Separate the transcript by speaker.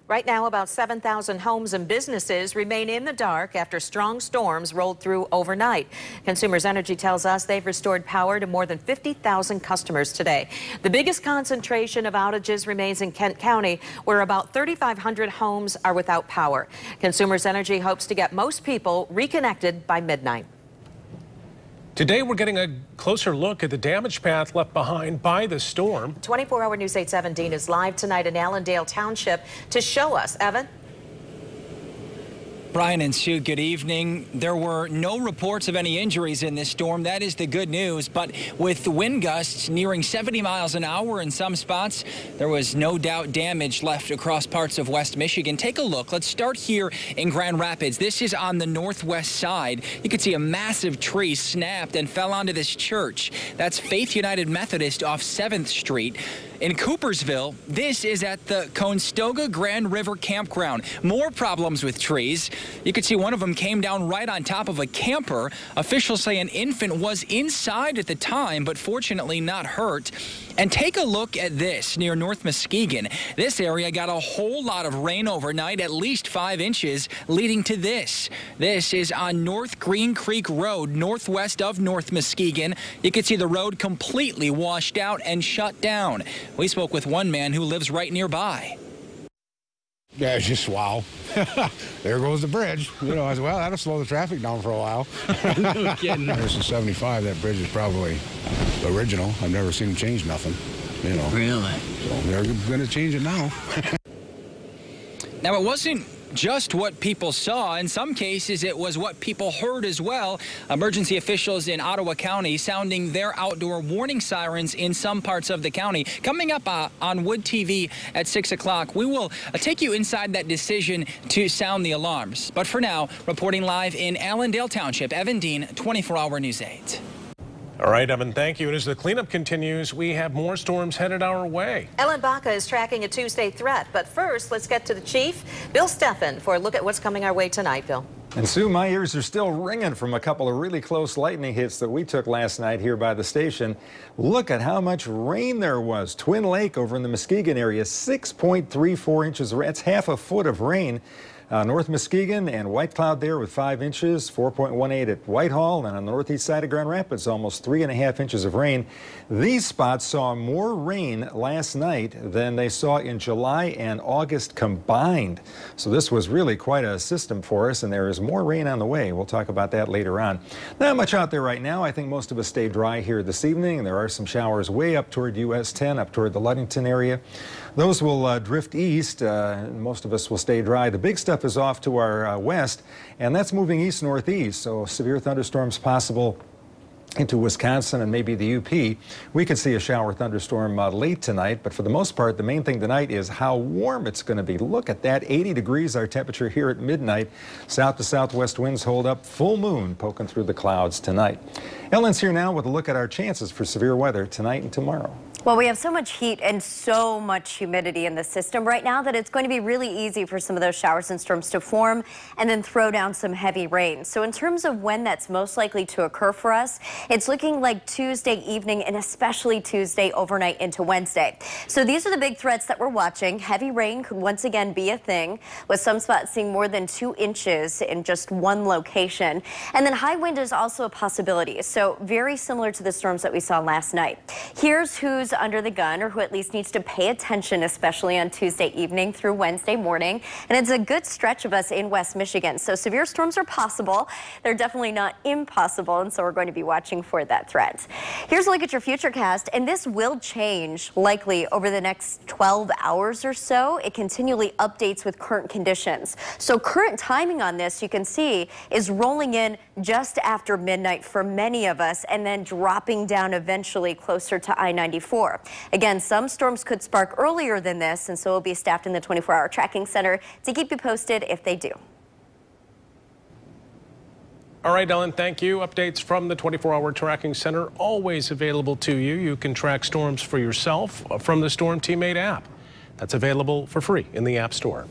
Speaker 1: Right now, about 7,000 homes and businesses remain in the dark after strong storms rolled through overnight. Consumers Energy tells us they've restored power to more than 50,000 customers today. The biggest concentration of outages remains in Kent County, where about 3,500 homes are without power. Consumers Energy hopes to get most people reconnected by midnight.
Speaker 2: Today, we're getting a closer look at the damage path left behind by the storm.
Speaker 1: 24-hour News 8 17 is live tonight in Allendale Township to show us. Evan?
Speaker 3: Brian and Sue, good evening. There were no reports of any injuries in this storm. That is the good news. But with the wind gusts nearing 70 miles an hour in some spots, there was no doubt damage left across parts of West Michigan. Take a look. Let's start here in Grand Rapids. This is on the northwest side. You can see a massive tree snapped and fell onto this church. That's Faith United Methodist off 7th Street. In Coopersville, this is at the Conestoga Grand River Campground. More problems with trees. You can see one of them came down right on top of a camper. Officials say an infant was inside at the time, but fortunately not hurt. And take a look at this near North Muskegon. This area got a whole lot of rain overnight, at least 5 inches, leading to this. This is on North Green Creek Road, northwest of North Muskegon. You can see the road completely washed out and shut down. We spoke with one man who lives right nearby.
Speaker 4: Yeah, it's just wow. There goes the bridge. You know, as well, that'll slow the traffic down for a while.
Speaker 3: No kidding.
Speaker 4: This is 75. That bridge is probably original. I've never seen them change nothing. You know.
Speaker 3: Really?
Speaker 4: So they're going to change it now.
Speaker 3: Now, it wasn't just what people saw. In some cases, it was what people heard as well. Emergency officials in Ottawa County sounding their outdoor warning sirens in some parts of the county. Coming up on Wood TV at 6 o'clock, we will take you inside that decision to sound the alarms. But for now, reporting live in Allendale Township, Evan Dean, 24-hour News 8.
Speaker 2: All right, Evan, thank you. And as the cleanup continues, we have more storms headed our way.
Speaker 1: Ellen Baca is tracking a Tuesday threat. But first, let's get to the chief, Bill Steffen, for a look at what's coming our way tonight, Bill.
Speaker 5: And Sue, my ears are still ringing from a couple of really close lightning hits that we took last night here by the station. Look at how much rain there was. Twin Lake over in the Muskegon area, 6.34 inches. That's half a foot of rain. North Muskegon and White Cloud there with 5 inches, 4.18 at Whitehall, and on the northeast side of Grand Rapids, almost 3.5 inches of rain. These spots saw more rain last night than they saw in July and August combined. So this was really quite a system for us, and there is more rain on the way. We'll talk about that later on. Not much out there right now. I think most of us stay dry here this evening. There are some showers way up toward US 10, up toward the Ludington area. Those will drift east. Most of us will stay dry. The big stuff is off to our west, and that's moving east-northeast, so severe thunderstorms possible into Wisconsin and maybe the UP. We could see a shower thunderstorm late tonight, but for the most part, the main thing tonight is how warm it's going to be. Look at that, 80 degrees our temperature here at midnight. South to southwest winds hold up. Full moon poking through the clouds tonight. Ellen's here now with a look at our chances for severe weather tonight and tomorrow.
Speaker 6: Well, we have so much heat and so much humidity in the system right now that it's going to be really easy for some of those showers and storms to form and then throw down some heavy rain. So in terms of when that's most likely to occur for us, it's looking like Tuesday evening and especially Tuesday overnight into Wednesday. So these are the big threats that we're watching. Heavy rain could once again be a thing, with some spots seeing more than 2 inches in just one location. And then high wind is also a possibility. So very similar to the storms that we saw last night. Here's who's under the gun, or who at least needs to pay attention, especially on Tuesday evening through Wednesday morning. And it's a good stretch of us in West Michigan. So severe storms are possible. They're definitely not impossible. And so we're going to be watching for that threat. Here's a look at your futurecast. And this will change likely over the next 12 hours or so. It continually updates with current conditions. So current timing on this, you can see, is rolling in just after midnight for many of us and then dropping down eventually closer to I-94. Again, some storms could spark earlier than this, and so we'll be staffed in the 24-hour tracking center to keep you posted if they do.
Speaker 2: All right, Ellen, thank you. Updates from the 24-hour tracking center always available to you. You can track storms for yourself from the Storm Teammate app. That's available for free in the App Store.